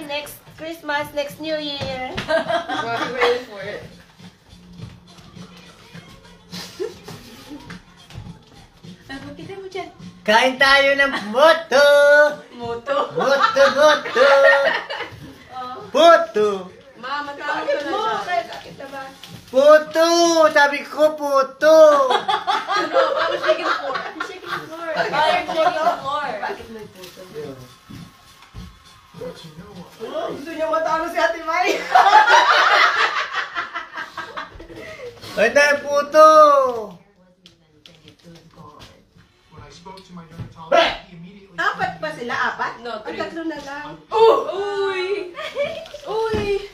Next Christmas, next New Year. I'm ready for it. Ano kita mo dyan? Kain tayo ng moto! Moto. Moto! Puto! Ma, matawag Bakit ka na mo? siya. Kaya bakit na ba? Puto! Sabi ko puto! Ano? I'm shaking the floor. I'm shaking the floor. Oh, you're shaking the floor. Bakit may puto? Gusto niya matalo si Ate Mai. Kain tayo puto! Apat pa sila? Apat? No, Ay, 3. tatlo na lang. Uy! Uy!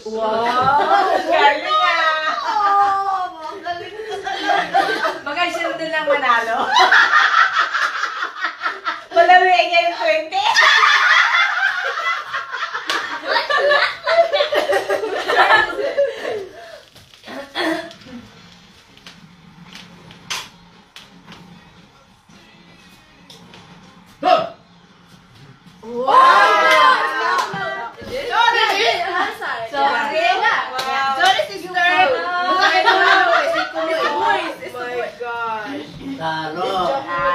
Wow! Galing ah! Oh, ang galing ko talaga. Baka siya doon lang manalo. Malawiin niya yung 20. Taro!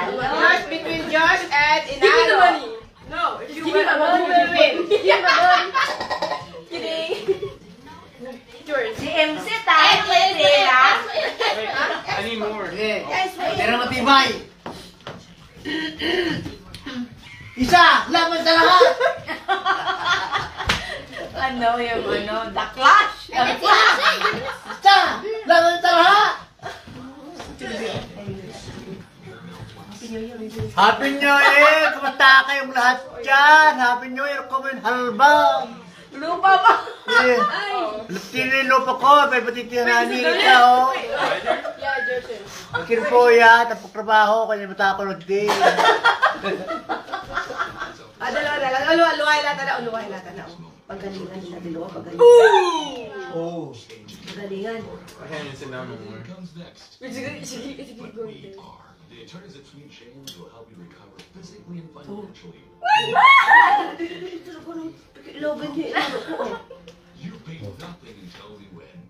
Yours between Josh and Inalo. Give me the money. No, if you win, I'm going to win. Give me the money. Kidding. Yours. Si MC tayo, pwede lang. I need more. Sige, pero matibay! Isa! Laban sa lahat! Ano yung ano? The Clash! Isa! Laban sa lahat! Happy New Year! Kumusta kayong lahat dyan? Happy New Year! Kumin halbang! Lupa ba? Eh, Lutinin lupa ko, may patitiranin ikaw. Yeah, Jerson. Akin po yan, napagtrabaho, kanya matakulod din. Dalawa na lang. Luway lahat na. Luway lahat na. Pagalingan nila, dalawa. Pagalingan. Oh. Pagalingan. I can't even sit down no more. The attorneys at Sweet James will help you recover physically and financially. Logan niya, inalo ko. You pay nothing until we win.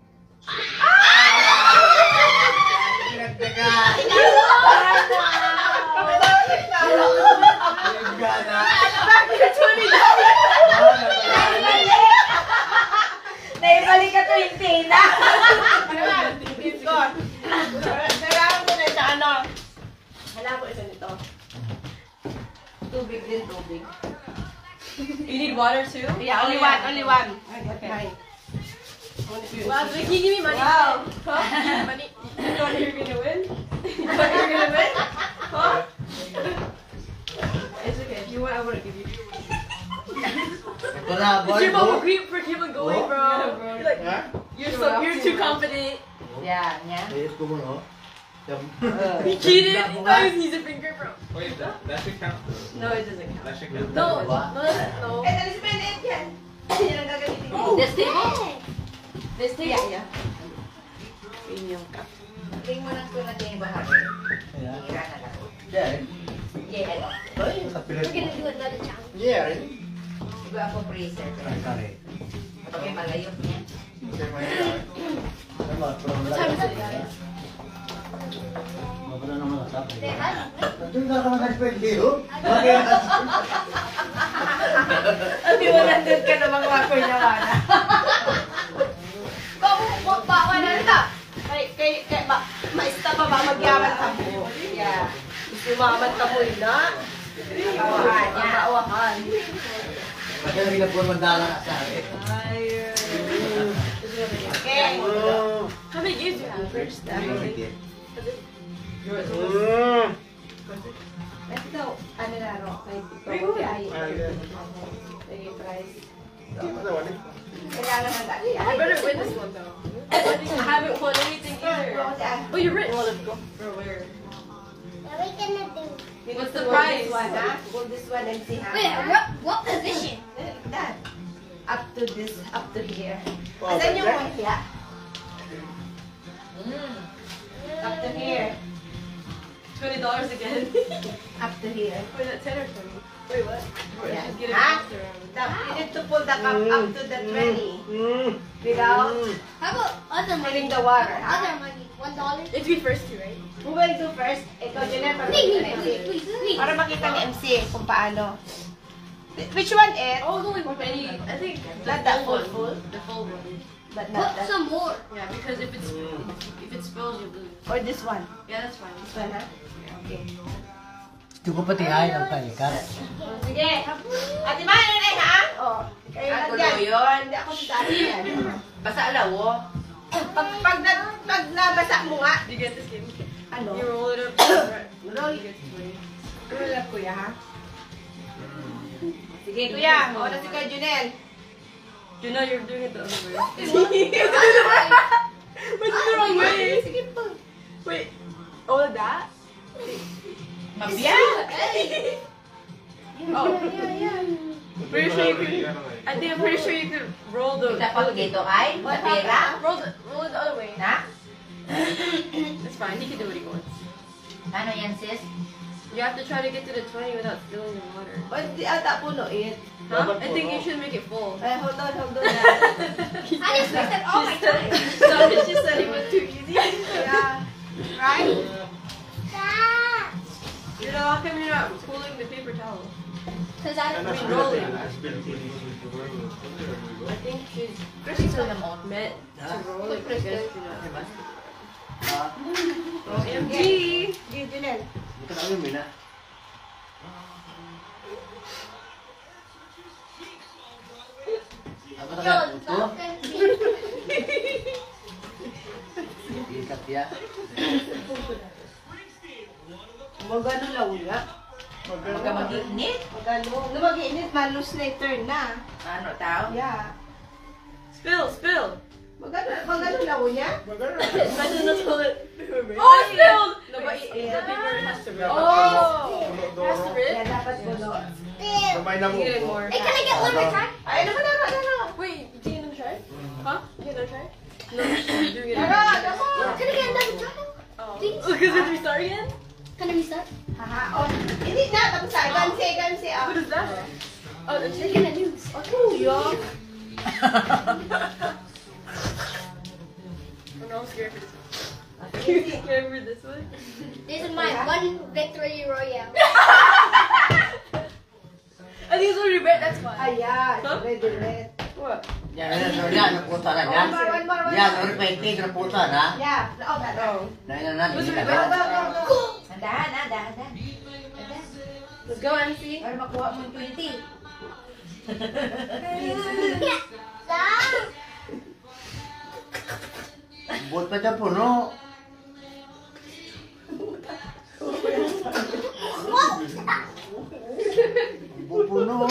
Pinagdagan. Naibalik ka to yung tina. Kailangan ko na sa ano. Hala ko isa nito. Tubig din, tubig. You need water too? Yeah, only one, only one. Okay. Wow, can you give me money? Wow. Huh? Money? You know you're gonna win? You know you're gonna win? Huh? It's okay. If you want, I wanna give you. Wala, boy. Keep on keep on going, bro. You're like, Ha? you're too confident. Yeah, yeah. Ayos ko mo, no? He cheated. He thought he was using finger, bro. Wait, that should count. No, it doesn't count. That should count. No, no. Eh, alis pa yun, yan. Yan ang gagamitin ko. This table? This table? Yeah, yeah. Yun yung cup. Tingin mo lang ko na din yung bahagi. Ayan. Hira na lang. Yeah. Yeah, ano? Ay, sa pilit mo. Yeah, rin. Iba ako freezer. Ay, kare. Okay, malayo niya. What time is it? Wala naman nasabi. Doon ka naman nag-20, oh? Bakit? Sabi mo nandun ka namang wakoy na wala. Kung bawa na nila. Kay, maista pa ba magyaman ka mo? Yeah. Gusto maman ka mo na. Kawahan niya. Kawahan. Bakit nang ginapon mandala na sa akin? Okay. How many games do you have? First, Ito, ano na ro? Kay ay. Kay price. Kailangan na dali. I better win this one though. I haven't won anything either. Oh, you're rich. Well, let's go. For where? What's the prize? This one, ha? This one, MC, ha? Wait, what position? That. Up to this, up to here. Asan yung wala? Up to here. $20 again. Up to here. Wait, that 10 or 20? Wait, what? Yeah. Just get it Huh? passed around. You need to pull the cup up to the 20 without How about other money? filling the water. Other money. $1? It's me first too, right? Who will do first? Ikaw, Junel, para Please, makita ni MC. please, please. Para makita ni MC kung paano. Which one, Ed? Oh, it's only 20. I think Not that full, one. full? The full one. But Put not that. some more. Yeah, because if it spills, you lose. Or this one. Yeah, that's fine. This one, ha? Okay. Ito ko pati ay ang palikat. Sige. Ate Ma, ano na ha? Oh. Kayo lang Ako dyan. yun. Hindi ako sasali yan. Basta alawo. Pag nabasa mo nga, You get this game. ano? You roll it up. Roll. You get to 20. Roll up, kuya, ha? Sige, kuya. Mauna na si Kuya Junel. You know you're doing it the other way. What's the wrong way? Sige po. Wait. Oh, that? Mabiyag! Oh. Yeah. Pretty sure you You could. gotta like. I think I'm pretty sure you could roll the. Dapat dito ay, What pera. Roll it the other way. Na? It's fine. He can do what he wants. Ano yan, sis? You have to try to get to the 20 without spilling the water. O, di ata puno, it. Huh? I think you should make it full. Ay, hold on. I just wasted all my time. Sorry, she said it was too easy. Yeah. Right? Stop. You know, how come you're not pulling the paper towel? Because I don't mean, rolling. I've been feeling I think she's Gusto na mo. meant to roll it because you're not. Ha? OMG! Sige, Junel. Ito na kami na. Ako na kaya Yo, puto. stop and Ikat ya. Magano lang nga. Magka mag-iinit. Magano. Nung mag-iinit, malus na yung turn na. Ano tao? Yeah. Spill! Magano lang niya? Imagine the toilet. Oh, it spilled! No, but the paper has to rip. Oh! It has to rip? Yeah, dapat puno. You get more. Hey, can I get one more time? Ay, ano ba na? Wait, you gonna try? Huh? You gonna try? No, she's doing it. Tara, Can I get another try? Oh. Please? Because we restart again? Can I restart? Haha, oh. Hindi na, tapos sa gansi, What is that? Oh, the They're chicken. gonna lose. Oh, kuya. Oh no, I'm scared for this one. You scared for this one? This is my one victory royale. I think it's already red, that's why. Ayan, Huh? red. What? Yan, naputa na yan. One more. Yan, ulit pa yung tig, naputa na. Yeah, oh, that. Oh. Na, Was hindi it ka red? na. Go. Dahan. Let's go, MC. Para makuha mo yung 20. Stop. Buot pa dyan puno. Puno.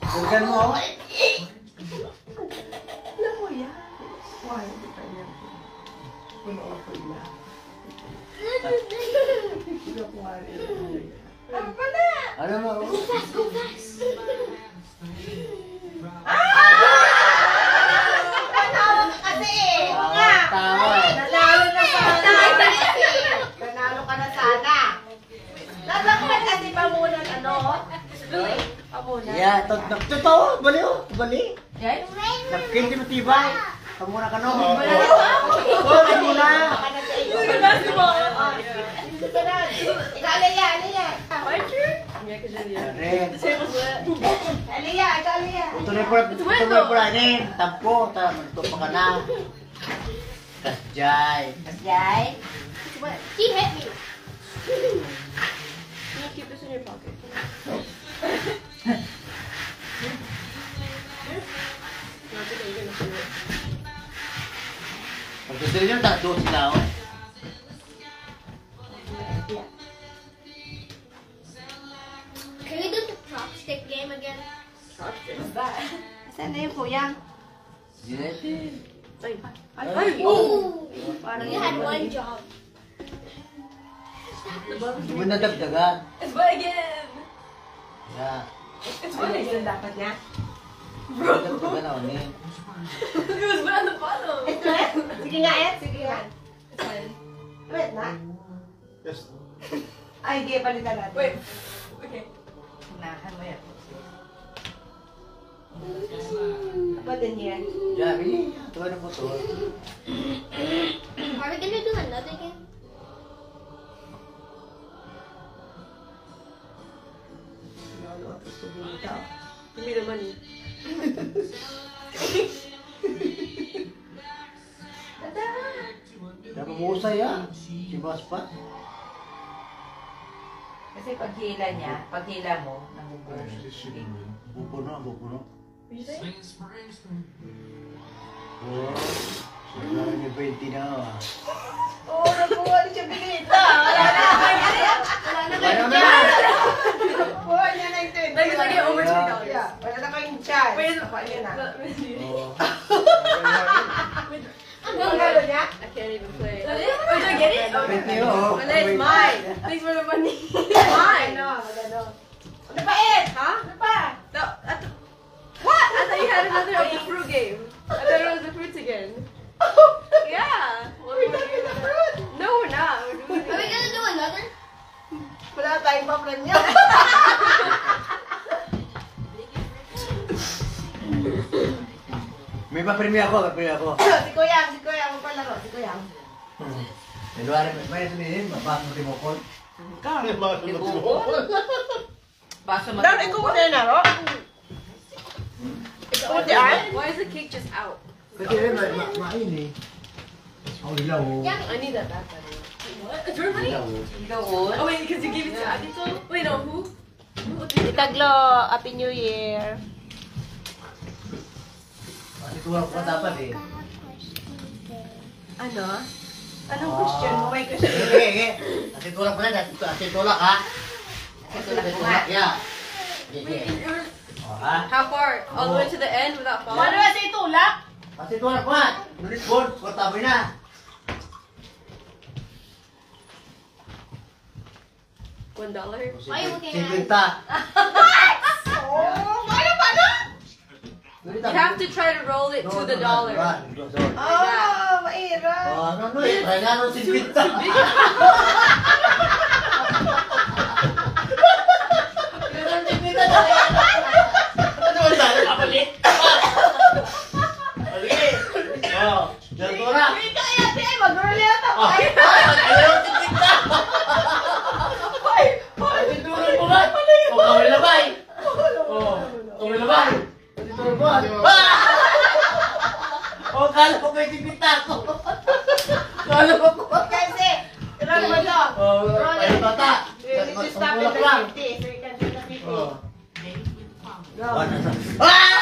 Balikan mo. Alam mo yan. Why, hindi pa yan. Puno ako na. Hindi ako nga rin. Ano pala? Ano mo? Go fast, go fast. Tanawa ka kasi eh. Oo nga. Tawa. Nanalo na sana. Nanalo ka na sana. Nabakman kasi pamunan ano? Really? Pamunan. Yeah, totoo. Bali oh. Bali. Yan? Napkin di matibay. Kamuna ka no. Wala na ba? Oo, kamuna. Baka na sa iyo. Basketball. Ikaw, Aliyah. My turn? Yeah, because you're the other. Red. The table's wet. Aliyah, ikaw, Aliyah. Tuloy po na rin. Tampo. Manito pa ka na. Kasjay. Jai? It's wet. He hit me. Can you keep this in your pocket? No, it's okay. You're gonna feel it. Pag gusto nyo, tatlo sila oh. Can we do the chopstick game again? Saan na yung kuya? Yes. Ay. Ooh. You had one job. Hindi mo nadagdagan. It's wet again. Yeah. It's Ano wet yung again. dapat niya? Nadagdagan na ulit. It was wet on the bottom. Ito eh? Sige nga, Ed. Sige nga. It's fine. Wait na. Yes. Ay, hindi, palitan natin. Wait. Okay. Unahan mo yan. Put in here. Javi, tuwa na po to. Are we gonna do another game? Give me the money. Napamusay ah. Si Boss pa. Kasi paghila niya, paghila mo, nabubuo. Bupuno, bupuno. Swing, spring, spring. Oh, siguro may 20 na ah. Oo, nakuha ni siya binita. Wala na Wala na. Kuha niya na yung 20. Like, it's like over $2. Yeah, wala na kayong chance. Wait, Nakuha niya na. Oh. Ang gano'n niya? I can't even play. Oh, do I get it? Okay. 20 oh. Well, it's mine. Thanks for the money. It's mine. Ano, magano. Ano pa, Ed? Huh? Ano pa? No, what? I thought you had another of the fruit game. I thought it was the fruits again. Yeah. We're done with the fruit. No, we're not. We're doing Are we it. gonna do another? Wala tayong pa-plan niya. May papremyo ako, papremyo ako. Si Kuya, magpalaro, si Kuya. January, may sabihin, mabasa mo timokol. Mabasa mo timokol. Baso mo. Dar, ikaw mo na naro? Ikaw mo diyan? Why is the cake just out? Kasi main eh. Ang ilaw oh. I need that back, by the way. What? It's your money? Ilaw oh. Doon. Oh, wait, because you gave it to Adito? Wait, no, who? Itaglo, Happy New Year. Kasi tuwag ko dapat eh. Ano? Anong question mo? May question. Sige. Kasi tulak ko na, kasi tulak ha. Kasi tulak mo nga. Yeah. Wait, Sige. Oh, ha? how far? All the way to the end without Ano falling? ba sa itulak? Kasi tulak ko ha. Nulit board, katabi na. $1? Why are you looking at 50. Oh, ano ba na? Nulit You have to try to roll it to the dollar. Oh, mahirap. Oh, ano eh, try nga nung 50. Ganun 50 na. Ano ba tayo? Kapalit? Mali. Oh, Deltora. Wait ka kaya, te. Mag-roll yata. Oh, ay, ayaw 50. Ay, tulog mo ba? O, kawin na ba? Oh, kawin na ba? Tulog mo. Oh, kala ko may 50 ako. Kala ko. Kasi, roll mo to. Oh, Roll ayun it. bata. You need to stop it Tulak at lang. 50. So you can do the 50. Oh. Go. Ah!